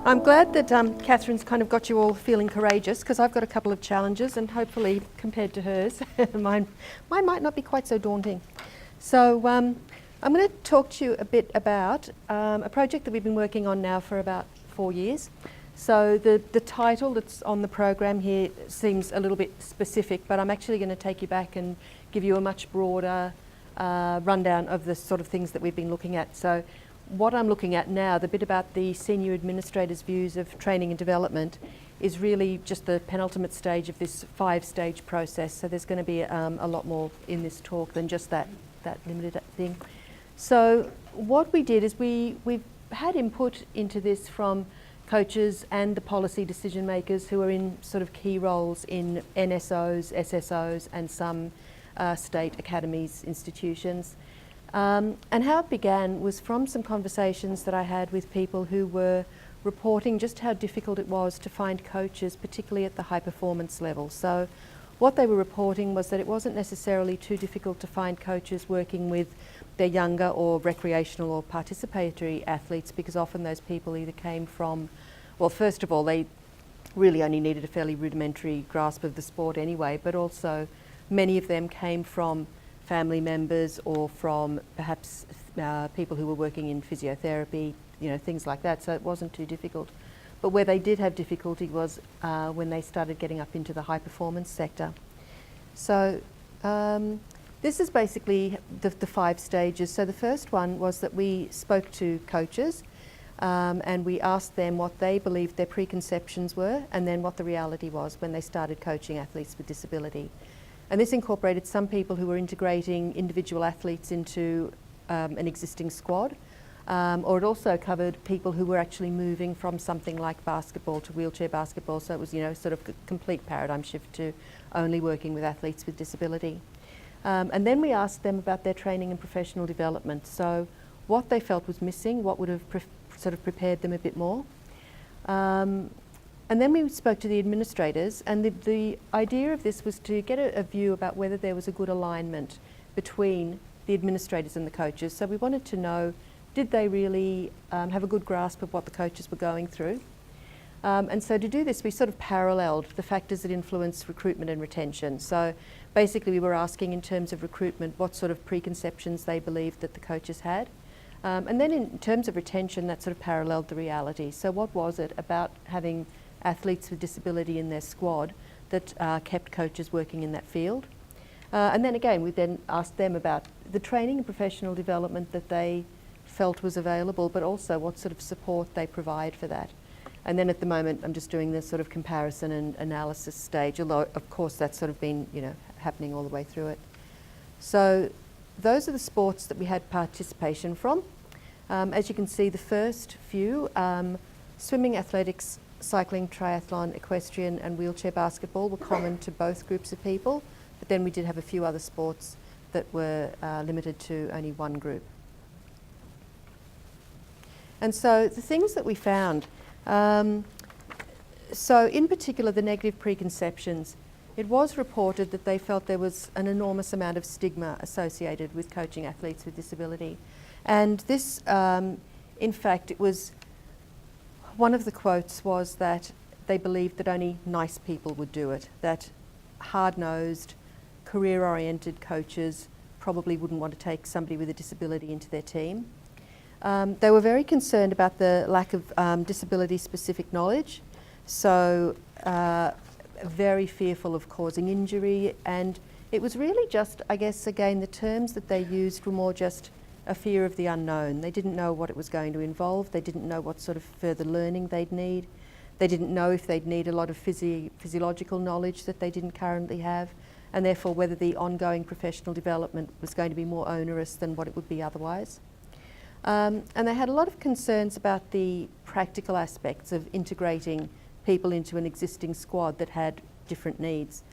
I'm glad that Catherine's kind of got you all feeling courageous, because I've got a couple of challenges, and hopefully compared to hers, mine might not be quite so daunting. So I'm going to talk to you a bit about a project that we've been working on now for about 4 years. So the title that's on the program here seems a little bit specific, but I'm actually going to take you back and give you a much broader rundown of the sort of things that we've been looking at. So what I'm looking at now, the bit about the senior administrator's views of training and development, is really just the penultimate stage of this 5-stage process. So there's going to be a lot more in this talk than just that limited thing. So what we did is we've had input into this from coaches and the policy decision makers who are in sort of key roles in NSOs, SSOs and some state academies, institutions. And how it began was from some conversations that I had with people who were reporting just how difficult it was to find coaches, particularly at the high performance level. So what they were reporting was that it wasn't necessarily too difficult to find coaches working with their younger or recreational or participatory athletes, because often those people either came from, well, first of all, they really only needed a fairly rudimentary grasp of the sport anyway, but also many of them came from family members or from perhaps people who were working in physiotherapy, things like that, so it wasn't too difficult. But where they did have difficulty was when they started getting up into the high performance sector. So this is basically the 5 stages. So the first one was that we spoke to coaches and we asked them what they believed their preconceptions were and then what the reality was when they started coaching athletes with disability. And this incorporated some people who were integrating individual athletes into an existing squad, or it also covered people who were actually moving from something like basketball to wheelchair basketball. So it was, sort of a complete paradigm shift to only working with athletes with disability. And then we asked them about their training and professional development. So what they felt was missing, what would have sort of prepared them a bit more. And then we spoke to the administrators, and the idea of this was to get a view about whether there was a good alignment between the administrators and the coaches. So we wanted to know, did they really have a good grasp of what the coaches were going through? And so to do this, we sort of paralleled the factors that influence recruitment and retention. So basically we were asking in terms of recruitment what sort of preconceptions they believed that the coaches had. And then in terms of retention, that sort of paralleled the reality. So what was it about having athletes with disability in their squad that kept coaches working in that field? And then again, we then asked them about the training and professional development that they felt was available, but also what sort of support they provide for that. And then at the moment, I'm just doing this sort of comparison and analysis stage, although of course that's sort of been, happening all the way through it. So those are the sports that we had participation from. As you can see, the first few, swimming, athletics, cycling, triathlon, equestrian and wheelchair basketball were common to both groups of people, but then we did have a few other sports that were limited to only one group. And so the things that we found, so in particular the negative preconceptions, it was reported that they felt there was an enormous amount of stigma associated with coaching athletes with disability. And this, in fact, it was, one of the quotes was that they believed that only nice people would do it, that hard-nosed, career-oriented coaches probably wouldn't want to take somebody with a disability into their team. They were very concerned about the lack of disability-specific knowledge, so very fearful of causing injury, and it was really just, I guess, again, the terms that they used were more just a fear of the unknown. They didn't know what it was going to involve. They didn't know what sort of further learning they'd need. They didn't know if they'd need a lot of physiological knowledge that they didn't currently have, and therefore whether the ongoing professional development was going to be more onerous than what it would be otherwise. And they had a lot of concerns about the practical aspects of integrating people into an existing squad that had different needs.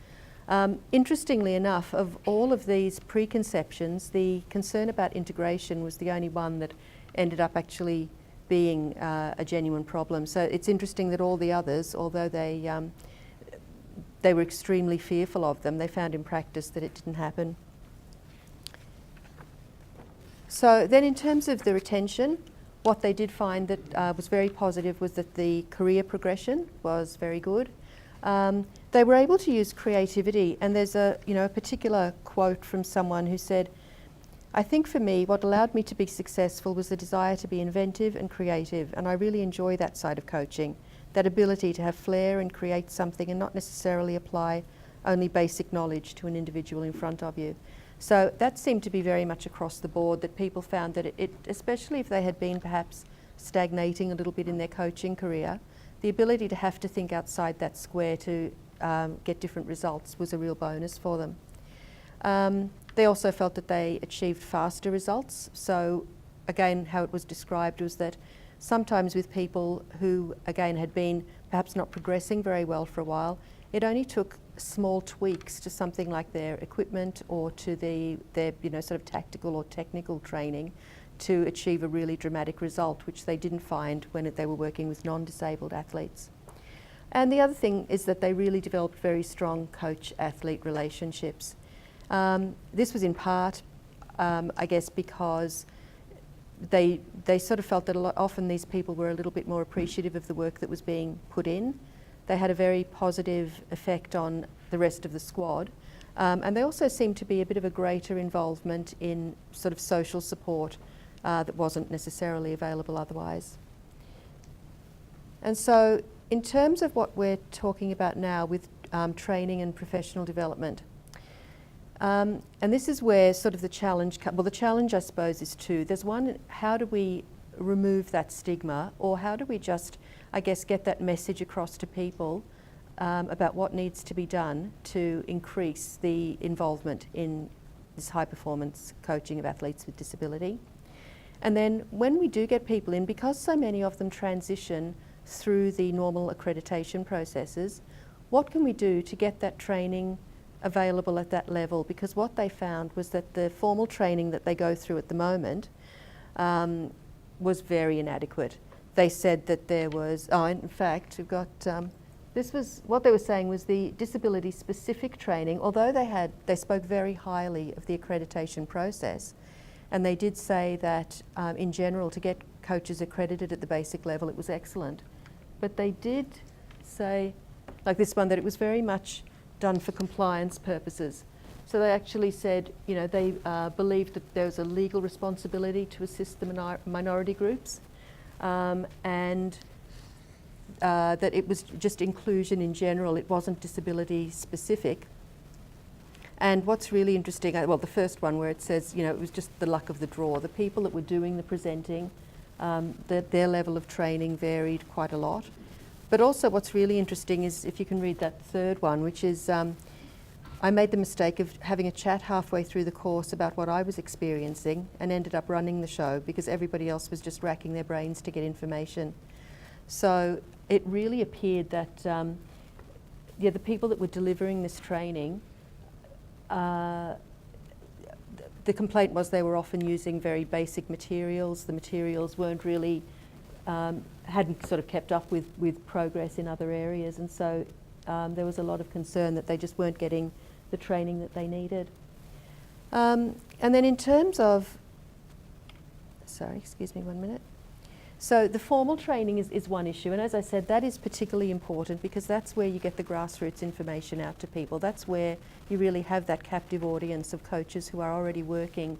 Interestingly enough, of all of these preconceptions, the concern about integration was the only one that ended up actually being a genuine problem. So it's interesting that all the others, although they were extremely fearful of them, they found in practice that it didn't happen. So then in terms of the retention, What they did find that was very positive was that the career progression was very good. They were able to use creativity, and there's a particular quote from someone who said, "I think for me, what allowed me to be successful was the desire to be inventive and creative, and I really enjoy that side of coaching, that ability to have flair and create something and not necessarily apply only basic knowledge to an individual in front of you." So that seemed to be very much across the board, that people found that it especially if they had been perhaps stagnating a little bit in their coaching career, the ability to have to think outside that square to get different results was a real bonus for them. They also felt that they achieved faster results. So again, how it was described was that sometimes with people who again had been perhaps not progressing very well for a while, it only took small tweaks to something like their equipment or to their sort of tactical or technical training to achieve a really dramatic result, which they didn't find when they were working with non-disabled athletes. And the other thing is that they really developed very strong coach-athlete relationships. This was in part, I guess, because they sort of felt that often these people were a little bit more appreciative of the work that was being put in. They had a very positive effect on the rest of the squad. And they also seemed to be a bit of a greater involvement in sort of social support that wasn't necessarily available otherwise. And so in terms of what we're talking about now with training and professional development, and this is where sort of the challenge, the challenge I suppose is two. There's one, how do we remove that stigma, or how do we just, I guess, get that message across to people about what needs to be done to increase the involvement in this high performance coaching of athletes with disability. And then when we do get people in, because so many of them transition through the normal accreditation processes, what can we do to get that training available at that level? Because what they found was that the formal training that they go through at the moment was very inadequate. They said that there was, in fact, we've got, this was, what they were saying was the disability specific training, although they spoke very highly of the accreditation process, and they did say that in general to get coaches accredited at the basic level it was excellent. But they did say, like this one, that it was very much done for compliance purposes. So they actually said, they believed that there was a legal responsibility to assist the minority groups, and that it was just inclusion in general, it wasn't disability specific. And what's really interesting, well, the first one where it says, it was just the luck of the draw. The people that were doing the presenting, their level of training varied quite a lot. But also what's really interesting is, if you can read that third one, which is, I made the mistake of having a chat halfway through the course about what I was experiencing and ended up running the show because everybody else was just racking their brains to get information. So it really appeared that, the people that were delivering this training, the complaint was they were often using very basic materials. The materials weren't really, hadn't sort of kept up with progress in other areas, and so there was a lot of concern that they just weren't getting the training that they needed. And then in terms of, sorry, excuse me 1 minute. So the formal training is one issue, and as I said, that is particularly important because that's where you get the grassroots information out to people. That's where you really have that captive audience of coaches who are already working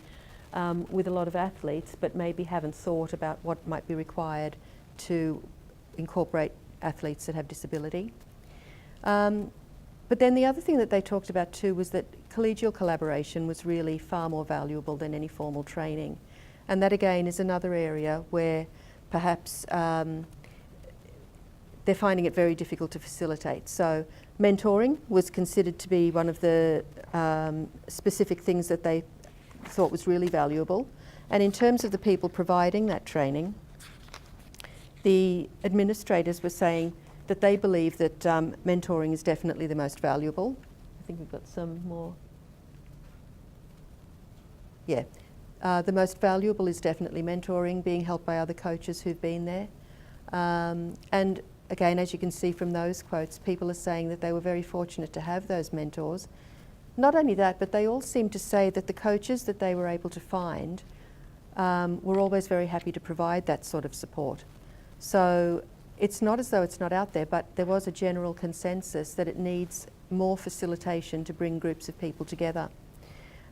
with a lot of athletes but maybe haven't thought about what might be required to incorporate athletes that have disability. But then the other thing that they talked about too was that collegial collaboration was really far more valuable than any formal training. And that again is another area where perhaps they're finding it very difficult to facilitate. So mentoring was considered to be one of the specific things that they thought was really valuable. And in terms of the people providing that training, the administrators were saying that they believe that mentoring is definitely the most valuable. I think we've got some more. Yeah. The most valuable is definitely mentoring, being helped by other coaches who've been there. And again, as you can see from those quotes, people are saying that they were very fortunate to have those mentors. Not only that, but they all seem to say that the coaches that they were able to find we're always very happy to provide that sort of support. So it's not as though it's not out there, but there was a general consensus that it needs more facilitation to bring groups of people together.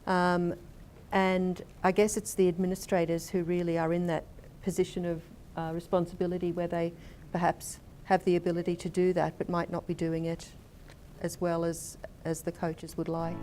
And I guess it's the administrators who really are in that position of responsibility where they perhaps have the ability to do that but might not be doing it as well as the coaches would like.